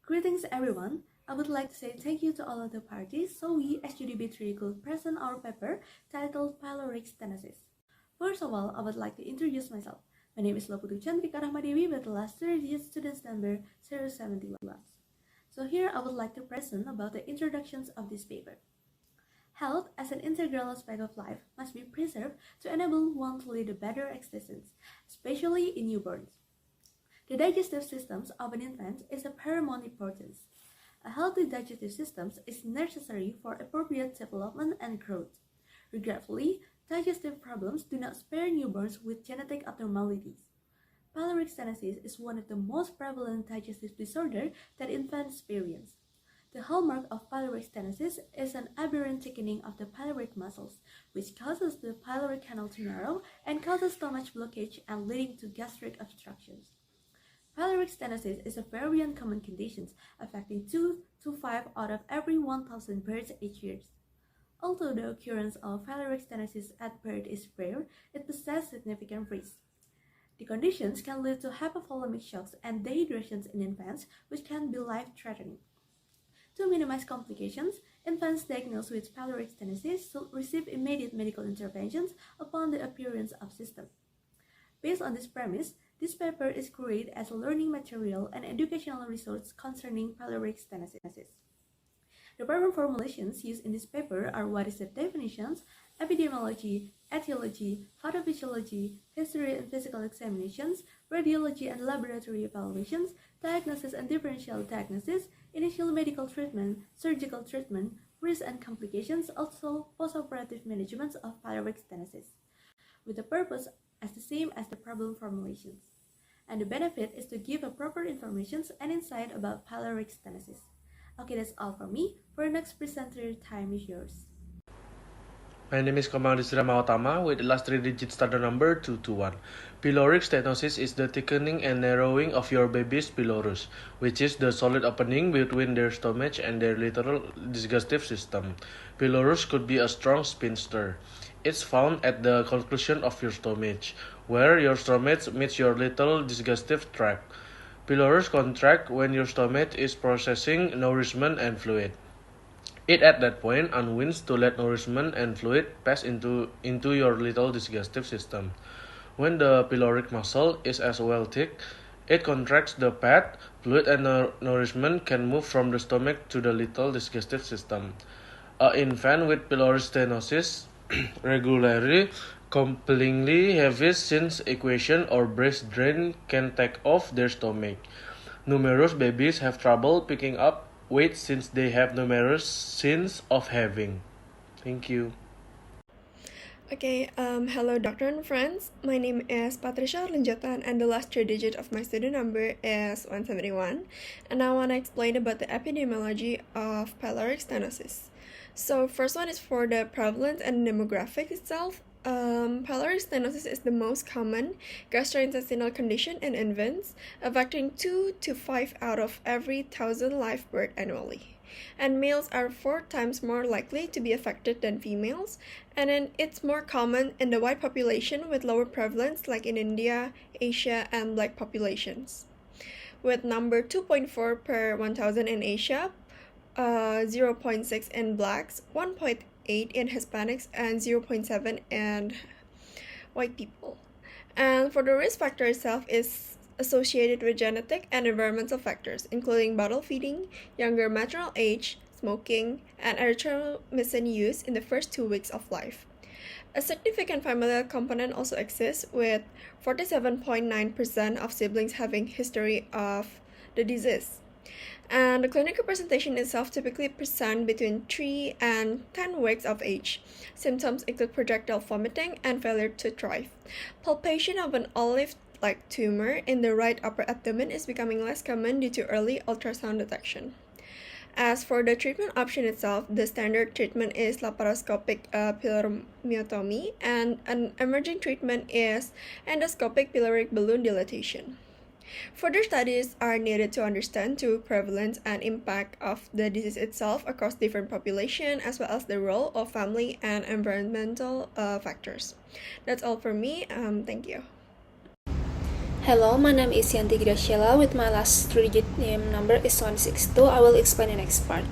Greetings everyone. I would like to say thank you to all of the parties so we SGD B3 could present our paper titled Piloric Stenosis. First of all, I would like to introduce myself. My name is Putu Chandrika Rahma Dewi with the last 30 students number 071. So here I would like to present about the introductions of this paper. Health as an integral aspect of life must be preserved to enable one to lead a better existence, especially in newborns. The digestive systems of an infant is of paramount importance. A healthy digestive system is necessary for appropriate development and growth. Regretfully, digestive problems do not spare newborns with genetic abnormalities. Piloric stenosis is one of the most prevalent digestive disorders that infants experience. The hallmark of pyloric stenosis is an aberrant thickening of the pyloric muscles, which causes the pyloric canal to narrow and causes stomach blockage and leading to gastric obstructions. Piloric stenosis is a very uncommon condition, affecting 2 to 5 out of every 1,000 births each year. Although the occurrence of piloric stenosis at birth is rare, it possesses significant risk. The conditions can lead to hypothalamic shocks and dehydrations in infants, which can be life-threatening. To minimize complications, infants diagnosed with piloric stenosis should receive immediate medical interventions upon the appearance of symptoms. Based on this premise, this paper is created as a learning material and educational resource concerning piloric stenosis. The paper formulations used in this paper are what is the definitions, epidemiology, etiology, pathophysiology, history and physical examinations, radiology and laboratory evaluations, diagnosis and differential diagnosis, initial medical treatment, surgical treatment, risk and complications, also postoperative management of piloric stenosis, with the purpose as the same as the problem formulations. And the benefit is to give a proper information and insight about piloric stenosis. Okay, that's all from me. For the next presenter, time is yours. My name is Komang Mahottama with the last 3 digit starter number 221. Piloric stenosis is the thickening and narrowing of your baby's pylorus, which is the solid opening between their stomach and their little digestive system. Pylorus could be a strong sphincter. It's found at the conclusion of your stomach, where your stomach meets your little digestive tract. Pylorus contract when your stomach is processing nourishment and fluid. It at that point unwinds to let nourishment and fluid pass into your little digestive system. When the pyloric muscle is as well thick, it contracts the pad. Fluid and nourishment can move from the stomach to the little digestive system. An infant with pyloric stenosis regularly compellingly heavy since equation or breast drain can take off their stomach. Numerous babies have trouble picking up weight since they have numerous sins of having. Thank you. Okay, hello doctor and friends. My name is Patricia and the last 3 digit of my student number is 171. And I want to explain about the epidemiology of piloric stenosis. So first one is for the prevalence and demographic itself. Piloric stenosis is the most common gastrointestinal condition in infants, affecting 2 to 5 out of every 1,000 live births annually. And males are 4 times more likely to be affected than females, and then it's more common in the white population with lower prevalence like in India, Asia, and black populations. With number 2.4 per 1,000 in Asia, 0.6 in blacks, 1.8 in Hispanics, and 0.7 in white people. And for the risk factor itself is associated with genetic and environmental factors, including bottle feeding, younger maternal age, smoking, and erythromycin use in the first 2 weeks of life. A significant familial component also exists, with 47.9% of siblings having history of the disease. And the clinical presentation itself typically present between 3 and 10 weeks of age. Symptoms include projectile vomiting and failure to thrive. Palpation of an olive-like tumor in the right upper abdomen is becoming less common due to early ultrasound detection. As for the treatment option itself, the standard treatment is laparoscopic pyloromyotomy, and an emerging treatment is endoscopic pyloric balloon dilatation. Further studies are needed to understand the prevalence and impact of the disease itself across different populations, as well as the role of family and environmental factors. That's all for me. Thank you. Hello, my name is Yanti Graciella. With my last three-digit name number is 162. I will explain the next part.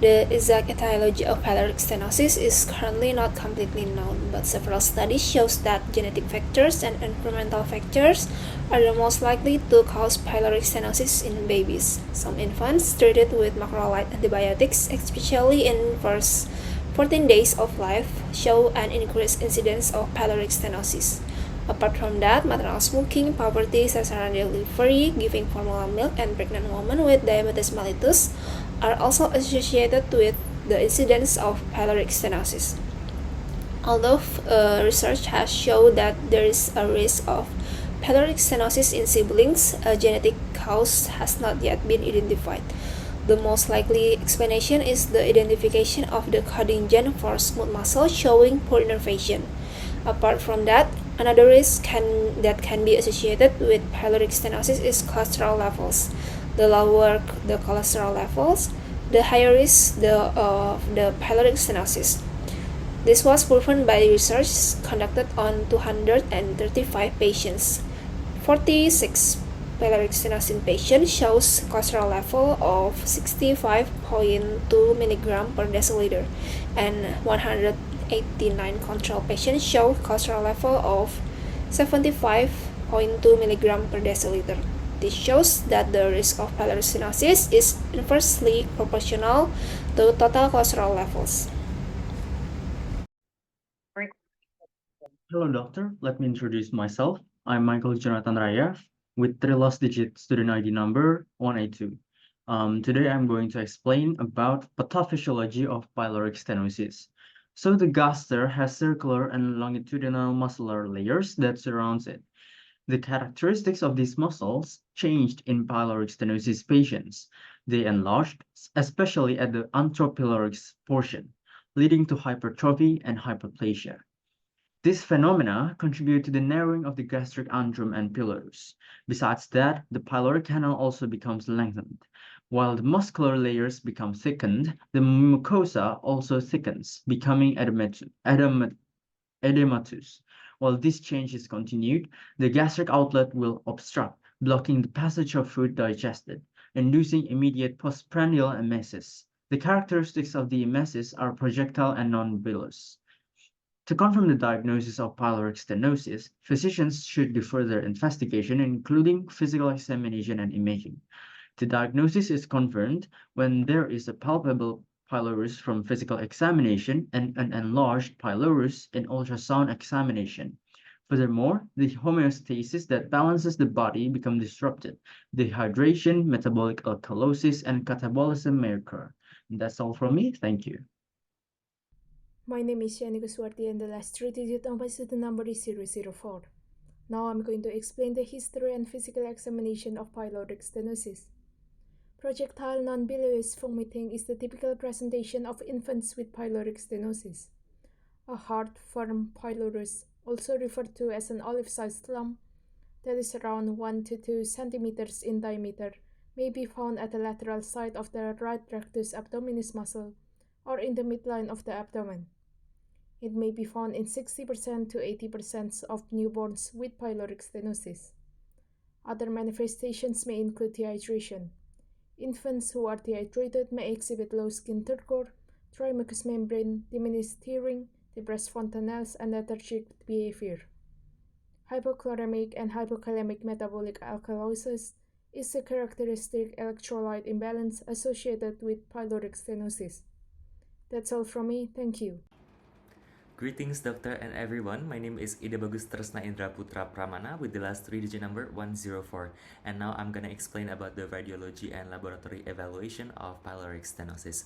The exact etiology of pyloric stenosis is currently not completely known, but several studies show that genetic factors and environmental factors are the most likely to cause pyloric stenosis in babies. Some infants treated with macrolide antibiotics, especially in first 14 days of life, show an increased incidence of pyloric stenosis. Apart from that, maternal smoking, poverty, cesarean delivery, giving formula milk, and pregnant women with diabetes mellitus are also associated with the incidence of pyloric stenosis. Although research has shown that there is a risk of pyloric stenosis in siblings, a genetic cause has not yet been identified. The most likely explanation is the identification of the coding gene for smooth muscle showing poor innervation. Apart from that, another risk that can be associated with pyloric stenosis is cholesterol levels. The lower the cholesterol levels, the higher risk of the pyloric stenosis. This was proven by research conducted on 235 patients. 46 pyloric stenosis patients shows cholesterol level of 65.2 mg per deciliter, and 189 control patients show cholesterol level of 75.2 mg per deciliter. This shows that the risk of pyloric stenosis is inversely proportional to total cholesterol levels. Hello, doctor. Let me introduce myself. I'm Michael Jonathan Raya with 3 last digit student ID number 182. Today I'm going to explain about pathophysiology of pyloric stenosis. So the gaster has circular and longitudinal muscular layers that surrounds it. The characteristics of these muscles changed in pyloric stenosis patients. They enlarged, especially at the anthropyloric portion, leading to hypertrophy and hyperplasia. These phenomena contribute to the narrowing of the gastric antrum and pylorus. Besides that, the pyloric canal also becomes lengthened. While the muscular layers become thickened, the mucosa also thickens, becoming edematous. While this change is continued, the gastric outlet will obstruct, blocking the passage of food digested, inducing immediate postprandial emesis. The characteristics of the emesis are projectile and non-bilious. To confirm the diagnosis of pyloric stenosis, physicians should do further investigation, including physical examination and imaging. The diagnosis is confirmed when there is a palpable pylorus from physical examination and an enlarged pylorus in ultrasound examination. Furthermore, the homeostasis that balances the body become disrupted. Dehydration, metabolic alkalosis, and catabolism may occur. That's all from me. Thank you. My name is Sienny Kuswardi and the last 3 digits of my student number is 004. Now I'm going to explain the history and physical examination of pyloric stenosis. Projectile non-bilious vomiting is the typical presentation of infants with pyloric stenosis. A hard, firm pylorus, also referred to as an olive-sized lump that is around 1 to 2 centimeters in diameter, may be found at the lateral side of the right rectus abdominis muscle or in the midline of the abdomen. It may be found in 60% to 80% of newborns with pyloric stenosis. Other manifestations may include dehydration. Infants who are dehydrated may exhibit low skin turgor, dry mucous membrane, diminished tearing, depressed fontanelles, and lethargic behavior. Hypochloremic and hypokalemic metabolic alkalosis is a characteristic electrolyte imbalance associated with pyloric stenosis. That's all from me. Thank you. Greetings, doctor and everyone. My name is Bagus Tresna Indra Putra Pramana with the last 3-digit number 104. And now I'm gonna explain about the radiology and laboratory evaluation of pyloric stenosis.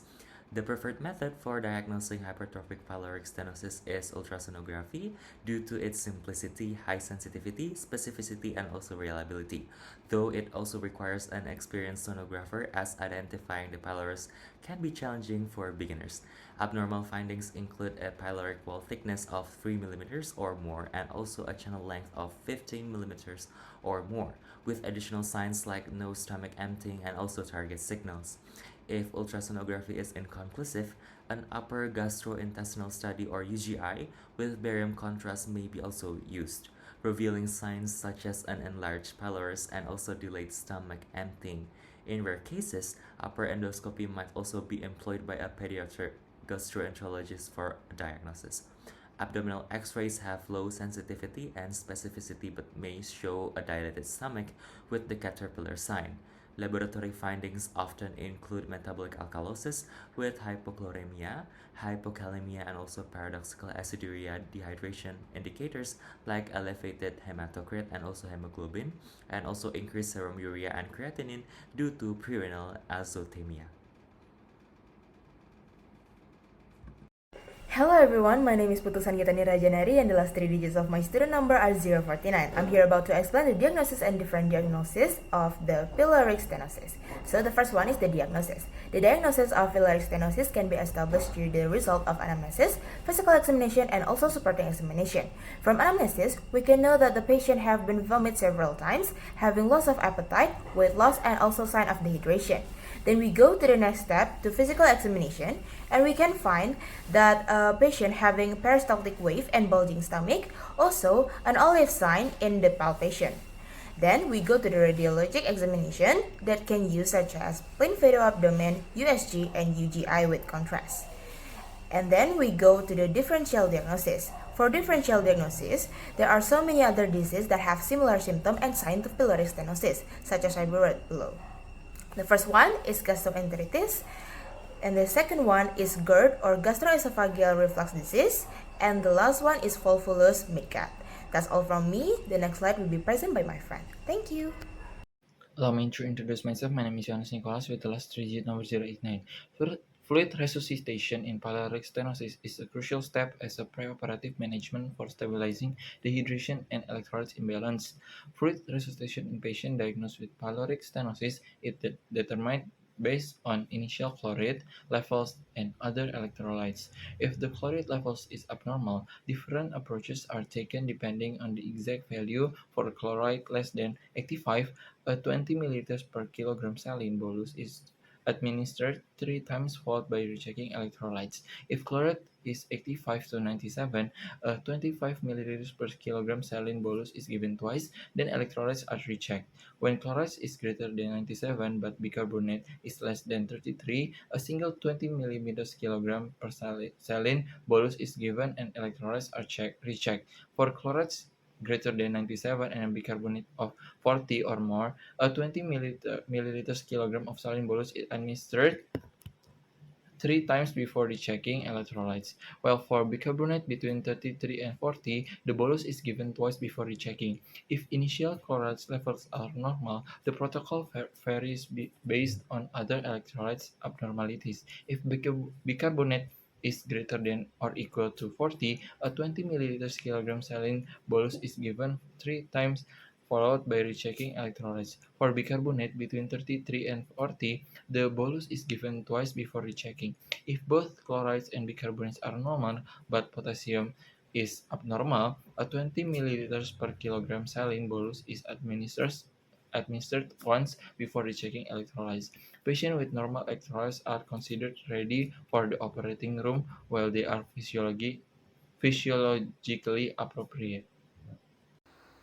The preferred method for diagnosing hypertrophic pyloric stenosis is ultrasonography due to its simplicity, high sensitivity, specificity, and also reliability, though it also requires an experienced sonographer as identifying the pylorus can be challenging for beginners. Abnormal findings include a pyloric wall thickness of 3 mm or more and also a channel length of 15 mm or more, with additional signs like no stomach emptying and also target signals. If ultrasonography is inconclusive, an upper gastrointestinal study or UGI with barium contrast may be also used. revealing signs such as an enlarged pylorus and also delayed stomach emptying. In rare cases, upper endoscopy might also be employed by a pediatric gastroenterologist for diagnosis. Abdominal x-rays have low sensitivity and specificity but may show a dilated stomach with the caterpillar sign. Laboratory findings often include metabolic alkalosis with hypochloremia, hypokalemia, and also paradoxical aciduria dehydration indicators like elevated hematocrit and also hemoglobin, and also increased serum urea and creatinine due to prerenal azotemia. Hello everyone, my name is Putu Nirajanari and the last three digits of my student number are 049. I'm here about to explain the diagnosis and different diagnosis of the Piloric stenosis. So the first one is the diagnosis. The diagnosis of Piloric stenosis can be established through the result of anamnesis, physical examination, and also supporting examination. From anamnesis, we can know that the patient have been vomit several times, having loss of appetite, weight loss, and also sign of dehydration. Then we go to the next step to physical examination, and we can find that a patient having peristaltic wave and bulging stomach, also an olive sign in the palpation. Then we go to the radiologic examination that can use such as plain video abdomen, USG, and UGI with contrast. And then we go to the differential diagnosis. For differential diagnosis, there are so many other diseases that have similar symptom and signs of pyloric stenosis, such as I wrote below. The first one is gastroenteritis, and the second one is GERD or gastroesophageal reflux disease, and the last one is volvulus midgut. That's all from me. The next slide will be present by my friend. Thank you. Allow me to introduce myself. My name is Yohanes with the last three digit number 089. Fluid resuscitation in pyloric stenosis is a crucial step as a preoperative management for stabilizing dehydration and electrolytes imbalance. Fluid resuscitation in patients diagnosed with pyloric stenosis is determined based on initial chloride levels and other electrolytes. If the chloride levels is abnormal, different approaches are taken depending on the exact value. For chloride less than 85, a 20 ml per kilogram saline bolus is administered 3 times followed by rechecking electrolytes. If chloride is 85 to 97, a 25 ml per kilogram saline bolus is given twice, then electrolytes are rechecked. When chloride is greater than 97 but bicarbonate is less than 33, a single 20 ml kilogram per saline bolus is given and electrolytes are rechecked. For chlorides greater than 97 and a bicarbonate of 40 or more, a 20 milliliters kilogram of saline bolus is administered 3 times before rechecking electrolytes, while for bicarbonate between 33 and 40, the bolus is given twice before rechecking. If initial chloride levels are normal, the protocol varies based on other electrolytes abnormalities. If bicarbonate is greater than or equal to 40, a 20 milliliters kilogram saline bolus is given 3 times followed by rechecking electrolytes. For bicarbonate between 33 and 40, the bolus is given twice before rechecking. If both chlorides and bicarbonates are normal, but potassium is abnormal, a 20 milliliters per kilogram saline bolus is administered once before rechecking electrolytes. Patients with normal electrolytes are considered ready for the operating room while they are physiologically appropriate.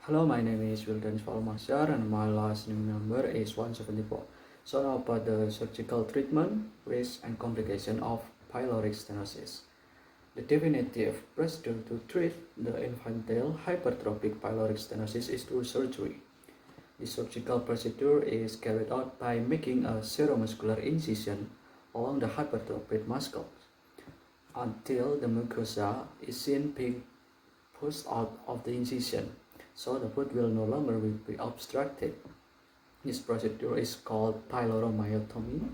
Hello, my name is Wildan Falmasar and my last name number is 174. So now about the surgical treatment, risk and complication of pyloric stenosis. The definitive procedure to treat the infantile hypertrophic pyloric stenosis is through surgery. The surgical procedure is carried out by making a seromuscular incision along the hypertrophic muscles until the mucosa is seen being pushed out of the incision, so the food will no longer be obstructed. This procedure is called pyloromyotomy,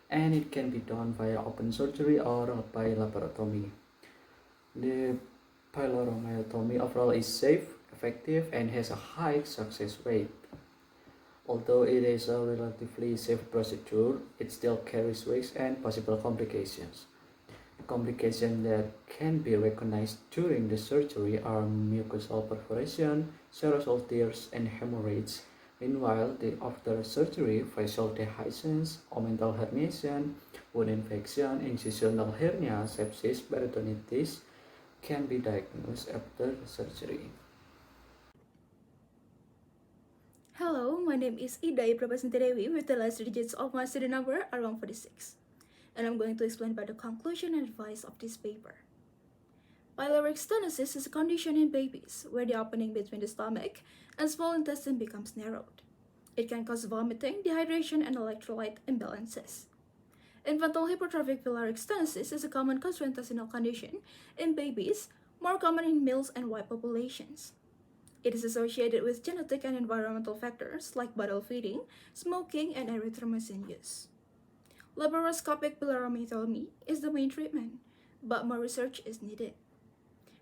and it can be done via open surgery or by laparotomy. The pyloromyotomy overall is safe, effective, and has a high success rate. Although it is a relatively safe procedure, it still carries risks and possible complications. Complications that can be recognized during the surgery are mucosal perforation, serosal tears, and hemorrhage. Meanwhile, after surgery, facial dehiscence, omental herniation, wound infection, incisional hernia, sepsis, peritonitis can be diagnosed after surgery. Hello, my name is Ida Dewi with the last digits of my student number are 146. And I'm going to explain about the conclusion and advice of this paper. Piloric stenosis is a condition in babies where the opening between the stomach and small intestine becomes narrowed. It can cause vomiting, dehydration, and electrolyte imbalances. Infantile hypertrophic piloric stenosis is a common gastrointestinal condition in babies, more common in males and white populations. It is associated with genetic and environmental factors like bottle feeding, smoking, and erythromycin use. Laparoscopic piloromyotomy is the main treatment, but more research is needed.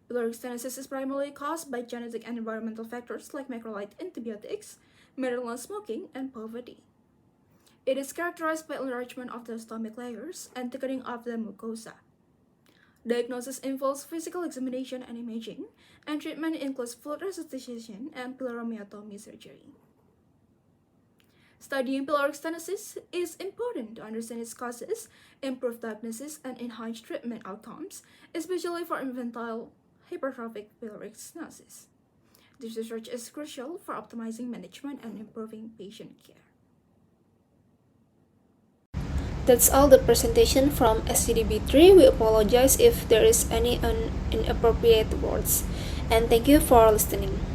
Piloric stenosis is primarily caused by genetic and environmental factors like macrolide antibiotics, maternal smoking, and poverty. It is characterized by enlargement of the stomach layers and thickening of the mucosa. Diagnosis involves physical examination and imaging, and treatment includes fluid resuscitation and piloromyotomy surgery. Studying piloric stenosis is important to understand its causes, improve diagnosis, and enhance treatment outcomes, especially for infantile hypertrophic piloric stenosis. This research is crucial for optimizing management and improving patient care. That's all the presentation from SGD B3. We apologize if there is any inappropriate words. And thank you for listening.